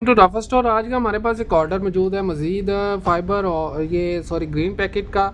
To Rafa store. आज का हमारे पास एक ऑर्डर मौजूद है मज़ीद फाइबर और ये ग्रीन पैकेट का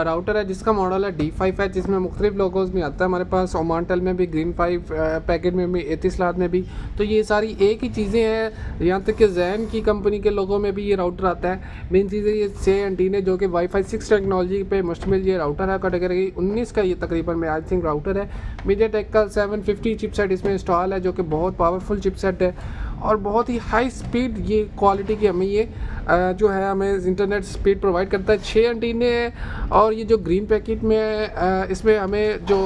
राउटर है जिसका मॉडल है D5 है, जिसमें मुख्तलिफ लोगोज़ में आता है। हमारे पास ओमानटेल में भी ग्रीन 5 पैकेट में भी 31 लात में भी, तो ये सारी एक ही चीज़ें हैं। यहाँ तक कि जैन की कंपनी के लोगों में भी ये राउटर आता है। मेन चीज़ें ये 6 एंटीने जो कि वाईफाई 6 टेक्नोलॉजी पे मुश्तमिल ये राउटर है। कैटेगरी 19 का ये तकरीबन में आई थिंक राउटर है। मीडियाटेक का 750 चिपसेट इसमें इंस्टॉल है, जो कि बहुत पावरफुल चिपसेट है और बहुत ही हाई स्पीड ये क्वालिटी की हमें ये जो है हमें इंटरनेट स्पीड प्रोवाइड करता है। 6 एंटीने और ये जो ग्रीन पैकेट में इसमें हमें जो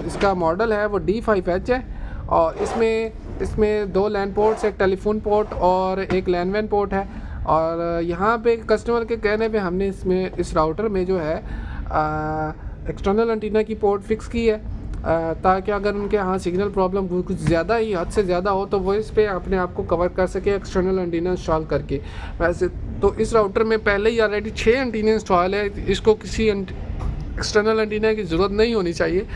इसका मॉडल है वो D5H है और इसमें 2 लैन पोर्ट्स, एक टेलीफोन पोर्ट और एक लैनवैन पोर्ट है। और यहाँ पे कस्टमर के कहने पे हमने इस राउटर में जो है एक्सटर्नल एंटीना की पोर्ट फिक्स की है ताकि अगर उनके यहाँ सिग्नल प्रॉब्लम कुछ ज़्यादा ही हद से ज़्यादा हो तो वो इस पे अपने आप को कवर कर सके एक्सटर्नल एंटीना इंस्टॉल करके। वैसे तो इस राउटर में पहले ही ऑलरेडी 6 एंटीना इंस्टॉल है, इसको किसी एक्सटर्नल एंटीना की ज़रूरत नहीं होनी चाहिए।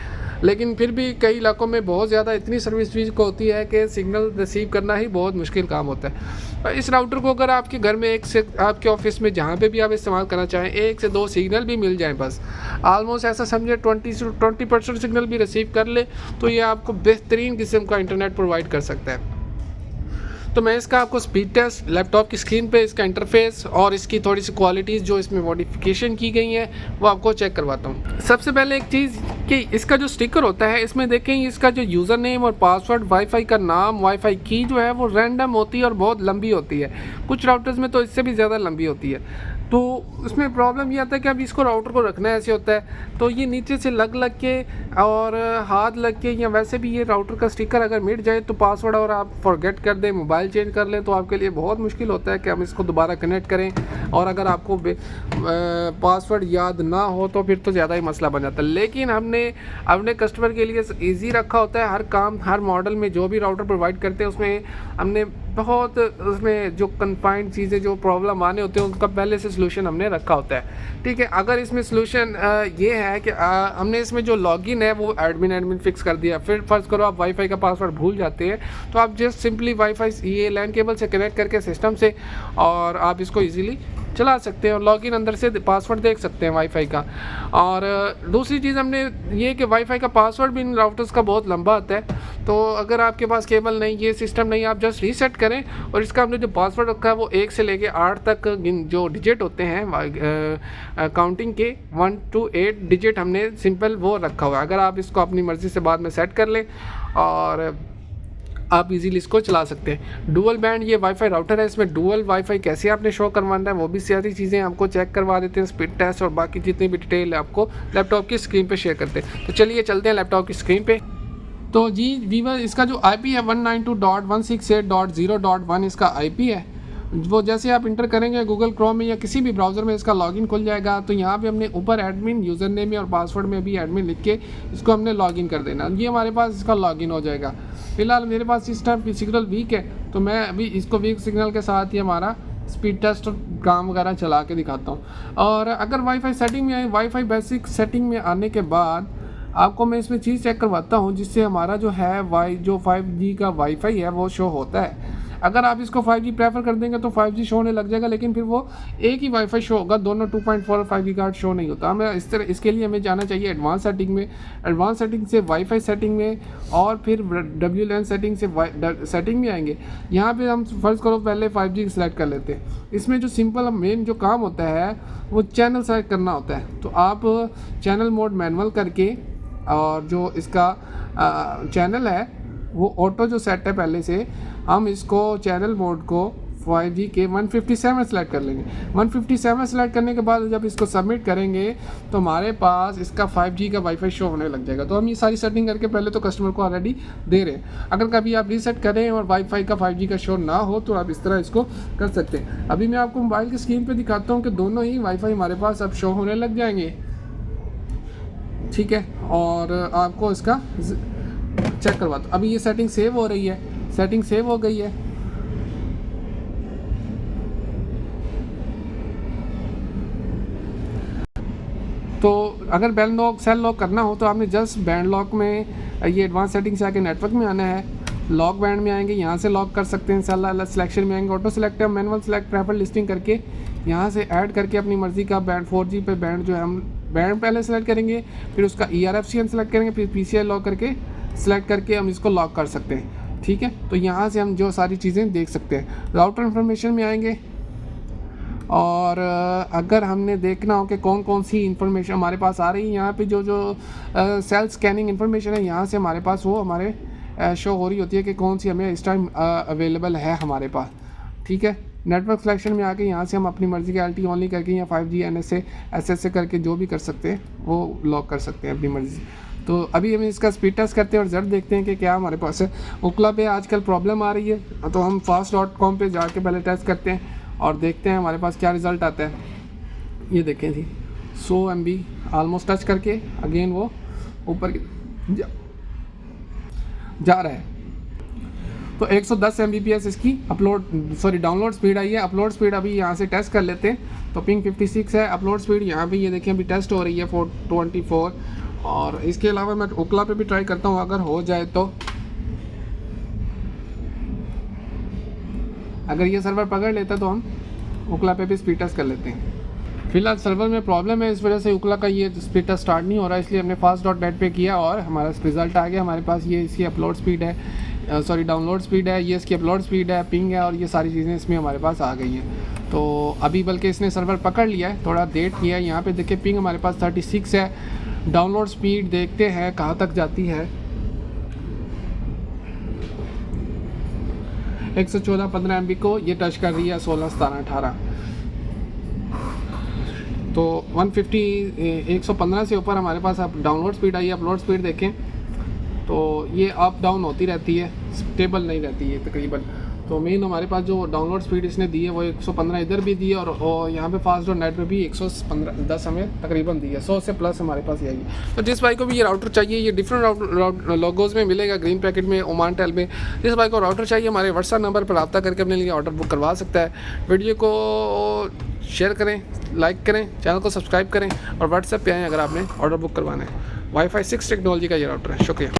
लेकिन फिर भी कई इलाकों में बहुत ज़्यादा इतनी सर्विस फीस को होती है कि सिग्नल रिसीव करना ही बहुत मुश्किल काम होता है। इस राउटर को अगर आपके घर में एक से आपके ऑफिस में जहाँ पे भी आप इस्तेमाल करना चाहें 1 से 2 सिग्नल भी मिल जाएं, बस आलमोस्ट ऐसा समझे 20% सिग्नल भी रिसीव कर ले तो ये आपको बेहतरीन किस्म का इंटरनेट प्रोवाइड कर सकता है। तो मैं इसका आपको स्पीड टेस्ट, लैपटॉप की स्क्रीन पे इसका इंटरफेस और इसकी थोड़ी सी क्वालिटीज़ जो इसमें मॉडिफिकेशन की गई हैं वो आपको चेक करवाता हूँ। सबसे पहले एक चीज़ कि इसका जो स्टिकर होता है इसमें देखें इसका जो यूज़र नेम और पासवर्ड, वाईफाई का नाम, वाईफाई की जो है वो रैंडम होती है और बहुत लंबी होती है। कुछ राउटर्स में तो इससे भी ज़्यादा लंबी होती है। तो उसमें प्रॉब्लम ये आता है कि अब इसको राउटर को रखना ऐसे होता है तो ये नीचे से लग के और हाथ लग के या वैसे भी ये राउटर का स्टिकर अगर मिट जाए तो पासवर्ड और आप फॉरगेट कर दें, मोबाइल चेंज कर लें तो आपके लिए बहुत मुश्किल होता है कि हम इसको दोबारा कनेक्ट करें। और अगर आपको पासवर्ड याद ना हो तो फिर तो ज़्यादा ही मसला बन जाता है। लेकिन हमने अपने कस्टमर के लिए ईजी रखा होता है। हर काम हर मॉडल में जो भी राउटर प्रोवाइड करते हैं उसमें हमने बहुत उसमें जो कन्फाइंड चीज़ें जो प्रॉब्लम आने होते हैं उनका पहले से सलूशन हमने रखा होता है। ठीक है, अगर इसमें सलूशन ये है कि हमने इसमें जो लॉगिन है वो एडमिन फिक्स कर दिया। फिर फर्ज करो आप वाईफाई का पासवर्ड भूल जाते हैं तो आप जस्ट सिंपली वाईफाई ये लैन केबल से कनेक्ट करके सिस्टम से और आप इसको ईजीली चला सकते हैं और लॉगिन अंदर से पासवर्ड देख सकते हैं वाईफाई का। और दूसरी चीज़ हमने ये कि वाईफाई का पासवर्ड भी इन राउटर्स का बहुत लंबा आता है, तो अगर आपके पास केबल नहीं, ये सिस्टम नहीं, आप जस्ट रीसेट करें और इसका हमने जो पासवर्ड रखा है वो 1 से लेके 8 तक जो डिजिट होते हैं काउंटिंग के 1 to 8 डिजिट हमने सिंपल वो रखा हुआ है। अगर आप इसको अपनी मर्ज़ी से बाद में सेट कर लें और आप इजीली इसको चला सकते हैं। डुअल बैंड ये वाईफाई राउटर है, इसमें डुअल वाईफाई कैसे आपने शो करवाना है वो भी सारी चीज़ें आपको चेक करवा देते हैं। स्पीड टेस्ट और बाकी जितनी भी डिटेल है आपको लैपटॉप की स्क्रीन पे शेयर करते हैं। तो चलिए चलते हैं लैपटॉप की स्क्रीन पे। तो जी वीवर इसका जो IP है 192.168.0.1 इसका IP है। वो जैसे आप इंटर करेंगे गूगल क्रोम में या किसी भी ब्राउज़र में इसका लॉगिन खुल जाएगा। तो यहाँ पे हमने ऊपर एडमिन यूज़र नेम में और पासवर्ड में भी एडमिन लिख के इसको हमने लॉगिन कर देना। ये हमारे पास इसका लॉगिन हो जाएगा। फिलहाल मेरे पास इस टाइम सिग्नल वीक है तो मैं अभी इसको वीक सिग्नल के साथ ही हमारा स्पीड टेस्ट और काम वगैरह चला के दिखाता हूँ। और अगर वाईफाई सेटिंग में आए, वाईफाई बेसिक सेटिंग में आने के बाद आपको मैं इसमें चीज़ चेक करवाता हूँ जिससे हमारा जो है जो 5G का वाईफाई है वो शो होता है। अगर आप इसको 5G प्रेफर कर देंगे तो 5G शो होने लग जाएगा, लेकिन फिर वो एक ही वाईफाई शो होगा, दोनों 2.4 और 5 गीगाहर्ट्ज़ शो नहीं होता। हमें इसके लिए हमें जाना चाहिए एडवांस सेटिंग में, एडवांस सेटिंग से वाईफाई सेटिंग में और फिर WLAN सेटिंग से सेटिंग में आएंगे। यहाँ पे हम फर्ज करो पहले 5G सेलेक्ट कर लेते हैं। इसमें जो सिंपल मेन जो काम होता है वो चैनल सेलेक्ट करना होता है। तो आप चैनल मोड मैनुअल करके और जो इसका चैनल है वो ऑटो जो सेट है पहले से, हम इसको चैनल मोड को 5G के 157 सेलेक्ट कर लेंगे। 157 सेलेक्ट करने के बाद जब इसको सबमिट करेंगे तो हमारे पास इसका 5G का वाईफाई शो होने लग जाएगा। तो हम ये सारी सेटिंग करके पहले तो कस्टमर को ऑलरेडी दे रहे हैं। अगर कभी आप रीसेट करें और वाईफाई का 5G का शो ना हो तो आप इस तरह इसको कर सकते हैं। अभी मैं आपको मोबाइल की स्क्रीन पर दिखाता हूँ कि दोनों ही वाईफाई हमारे पास अब शो होने लग जाएंगे। ठीक है, और आपको इसका चेक करवाता हूँ। अभी ये सेटिंग सेव हो रही है, सेटिंग सेव हो गई है। तो अगर बैंड लॉक सेल लॉक करना हो तो आपने जस्ट बैंड लॉक में ये एडवांस सेटिंग से आके नेटवर्क में आना है लॉक बैंड में आएंगे, यहाँ से लॉक कर सकते हैं। इंशाल्लाह सिलेक्शन में आएंगे, ऑटो सेलेक्ट है, मैनुअल सेलेक्ट प्रेफर लिस्टिंग करके यहाँ से ऐड करके अपनी मर्ज़ी का बैंड 4G पे बैंड जो है हम बैंड पहले सेलेक्ट करेंगे, फिर उसका ERFCN सेलेक्ट करेंगे, फिर PCI लॉक करके सेलेक्ट करके हम इसको लॉक कर सकते हैं। ठीक है, तो यहाँ से हम जो सारी चीज़ें देख सकते हैं। राउटर इन्फॉर्मेशन में आएंगे और अगर हमने देखना हो कि कौन कौन सी इन्फॉर्मेशन हमारे पास आ रही है, यहाँ पे जो सेल्फ स्कैनिंग इन्फॉर्मेशन है यहाँ से हमारे पास वो हमारे शो हो रही होती है कि कौन सी हमें इस टाइम अवेलेबल है हमारे पास। ठीक है, नेटवर्क सिलेक्शन में आके यहाँ से हम अपनी मर्ज़ी के LTE ऑनली करके या 5G NSA SSA करके जो भी कर सकते हैं वो लॉक कर सकते हैं अपनी मर्ज़ी। तो अभी हम इसका स्पीड टेस्ट करते हैं और रिजल्ट देखते हैं कि क्या हमारे पास है। ओकला पे आजकल प्रॉब्लम आ रही है, तो हम fast.com पे जाके पहले टेस्ट करते हैं और देखते हैं हमारे पास क्या रिज़ल्ट आता है। ये देखें जी 100 MB ऑलमोस्ट टच करके अगेन वो ऊपर जा रहा है। तो 110 Mbps इसकी डाउनलोड स्पीड आई है। अपलोड स्पीड अभी यहाँ से टेस्ट कर लेते हैं। तो पिंग 56 है, अपलोड स्पीड यहाँ पे ये देखें अभी टेस्ट हो रही है 424। और इसके अलावा मैं ओकला पे भी ट्राई करता हूँ, अगर हो जाए तो। अगर ये सर्वर पकड़ लेता तो हम ओकला पे भी स्पीड टेस्ट कर लेते हैं। फिलहाल सर्वर में प्रॉब्लम है, इस वजह से ओकला का ये स्पीड टेस्ट स्टार्ट नहीं हो रहा है, इसलिए हमने fast.net पे किया और हमारा रिजल्ट आ गया हमारे पास। ये इसकी अपलोड स्पीड है, डाउनलोड स्पीड है, ये इसकी अपलोड स्पीड है, पिंग है और ये सारी चीज़ें इसमें हमारे पास आ गई हैं। तो अभी बल्कि इसने सर्वर पकड़ लिया है, थोड़ा देर किया है। यहाँ पे देखिए पिंग हमारे पास 36 है। डाउनलोड स्पीड देखते हैं कहाँ तक जाती है। 114-15 MB को ये टच कर रही है, 16-17-18। तो 115 से ऊपर हमारे पास अब डाउनलोड स्पीड आई है। अपलोड स्पीड देखें तो ये अप डाउन होती रहती है, स्टेबल नहीं रहती है तकरीबन। तो मेन हमारे पास जो डाउनलोड स्पीड इसने दी है वो 115 इधर भी दी है और यहाँ पे fast.net पे भी 110 हमें तकरीबन दी है। 100 से प्लस हमारे पास यही है। तो जिस भाई को भी ये राउटर चाहिए, ये डिफरेंट लोगोज़ में मिलेगा, ग्रीन पैकेट में, ओमान टेल में। जिस भाई को राउटर चाहिए हमारे व्हाट्सएप नंबर पर रब्ता करके अपने लिए ऑर्डर बुक करवा सकता है। वीडियो को शेयर करें, लाइक करें, चैनल को सब्सक्राइब करें और व्हाट्सएप पे आएँ अगर आपने ऑर्डर बुक करवाना है। Wi-Fi 6 टेक्नोलॉजी का ये राउटर है। शुक्रिया।